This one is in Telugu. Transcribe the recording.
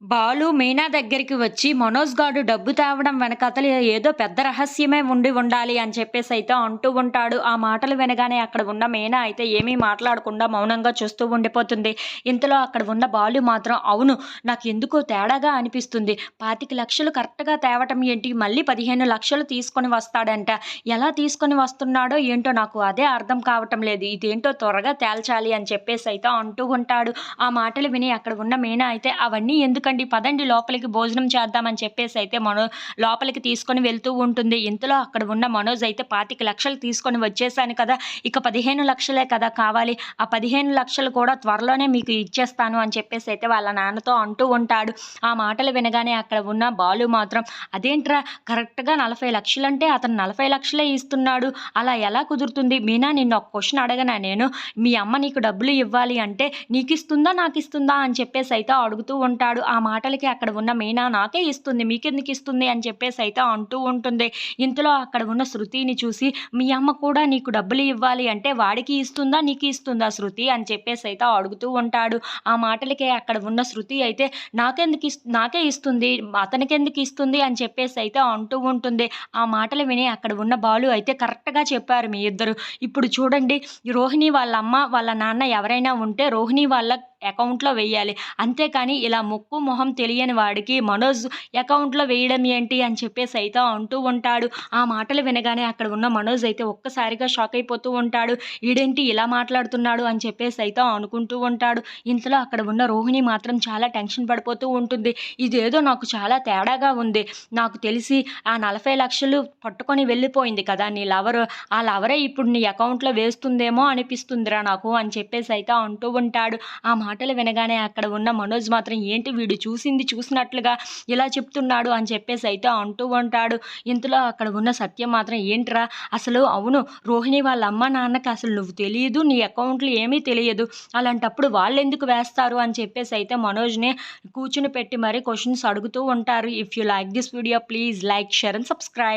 బాలు మీనా దగ్గరికి వచ్చి మనోజ్ గాడు డబ్బు తేవడం వెనకాతల ఏదో పెద్ద రహస్యమే ఉండి ఉండాలి అని చెప్పేసైతే అంటూ ఉంటాడు. ఆ మాటలు వినగానే అక్కడ ఉన్న మీనా అయితే ఏమీ మాట్లాడకుండా మౌనంగా చూస్తూ ఉండిపోతుంది. ఇంతలో అక్కడ ఉన్న బాలు మాత్రం అవును, నాకెందుకో తేడాగా అనిపిస్తుంది. 25,00,000 కరెక్ట్‌గా తేవటం ఏంటి? మళ్ళీ 15,00,000 తీసుకొని వస్తాడంట. ఎలా తీసుకొని వస్తున్నాడో ఏంటో నాకు అదే అర్థం కావటం లేదు. ఇదేంటో త్వరగా తేల్చాలి అని చెప్పేసైతే అంటూ ఉంటాడు. ఆ మాటలు విని అక్కడ ఉన్న మీనా అయితే అవన్నీ ఎందుకండి, పదండి లోపలికి భోజనం చేద్దామని చెప్పేసైతే లోపలికి తీసుకొని వెళ్తూ ఉంటుంది. ఇంతలో అక్కడ ఉన్న మనోజ్ అయితే 25,00,000 తీసుకొని వచ్చేసాను కదా! ఇక 15,00,000 కదా కావాలి. ఆ 15,00,000 కూడా త్వరలోనే మీకు ఇచ్చేస్తాను అని చెప్పేసైతే వాళ్ళ నాన్నతో అంటూ ఉంటాడు. ఆ మాటలు వినగానే అక్కడ ఉన్న బాలు మాత్రం అదేంట్రా, కరెక్ట్‌గా 40,00,000 అంటే అతను 40,00,000 ఇస్తున్నాడు. అలా ఎలా కుదురుతుంది? మీనా, నిన్ను ఒక క్వెషన్ అడగనా నేను? మీ అమ్మ నీకు డబ్బులు ఇవ్వాలి అంటే నీకిస్తుందా? నాకిస్తుందా? అని చెప్పేసైతే అడుగుతూ ఉంటాడు. ఆ మాటలకి అక్కడ ఉన్న మీనా నాకే ఇస్తుంది, మీకెందుకిస్తుంది అని చెప్పేసైతే అంటూ ఉంటుంది. ఇంతలో అక్కడ ఉన్న శృతిని చూసి మీ అమ్మ కూడా నీకు డబ్బులు ఇవ్వాలి అంటే వాడికి ఇస్తుందా? నీకు ఇస్తుందా శృతి? అని చెప్పేసైతే అడుగుతూ ఉంటాడు. ఆ మాటలకే అక్కడ ఉన్న శృతి అయితే నాకే ఇస్తుంది, అతనికెందుకు ఇస్తుంది అని చెప్పేసైతే అంటూ ఉంటుంది. ఆ మాటలు విని అక్కడ ఉన్న బాలు అయితే కరెక్ట్‌గా చెప్పారు మీ ఇద్దరు. ఇప్పుడు చూడండి, రోహిణి వాళ్ళ అమ్మ, వాళ్ళ నాన్న ఎవరైనా ఉంటే రోహిణి వాళ్ళ అకౌంట్‌లో వెయ్యాలి. అంతేకాని ఇలా ముక్కు, మొహం తెలియని వాడికి మనోజ్ అకౌంట్‌లో వేయడం ఏంటి అని చెప్పేసైతే అంటూ ఉంటాడు. ఆ మాటలు వినగానే అక్కడ ఉన్న మనోజ్ అయితే ఒక్కసారిగా షాక్ అయిపోతూ ఉంటాడు. ఈడేంటి ఇలా మాట్లాడుతున్నాడు అని చెప్పేసైతే అనుకుంటూ ఉంటాడు. ఇంతలో అక్కడ ఉన్న రోహిణి మాత్రం చాలా టెన్షన్ పడిపోతూ ఉంటుంది. ఇదేదో నాకు చాలా తేడాగా ఉంది. నాకు తెలిసి ఆ 40,00,000 పట్టుకొని వెళ్ళిపోయింది కదా నీ లవరు. ఆ లవరే ఇప్పుడు నీ అకౌంట్‌లో వేస్తుందేమో అనిపిస్తుందిరా నాకు అని చెప్పేసైతే అంటూ ఉంటాడు. ఆ మాటలు వినగానే అక్కడ ఉన్న మనోజ్ మాత్రం ఏంటి వీడు చూసింది చూసినట్లుగా ఇలా చెప్తున్నాడు అని చెప్పేసైతే అంటూ ఉంటాడు. ఇంతలో అక్కడ ఉన్న సత్యం మాత్రం ఏంట్రా అసలు, అవును, రోహిణి వాళ్ళ అమ్మ నాన్నకి అసలు నువ్వు తెలియదు, నీ అకౌంట్‌లో ఏమీ తెలియదు. అలాంటప్పుడు వాళ్ళెందుకు వేస్తారు అని చెప్పేసైతే మనోజ్‌ని కూర్చొని పెట్టి మరి క్వెషన్స్ అడుగుతూ ఉంటారు. If you like this video please like, share and subscribe.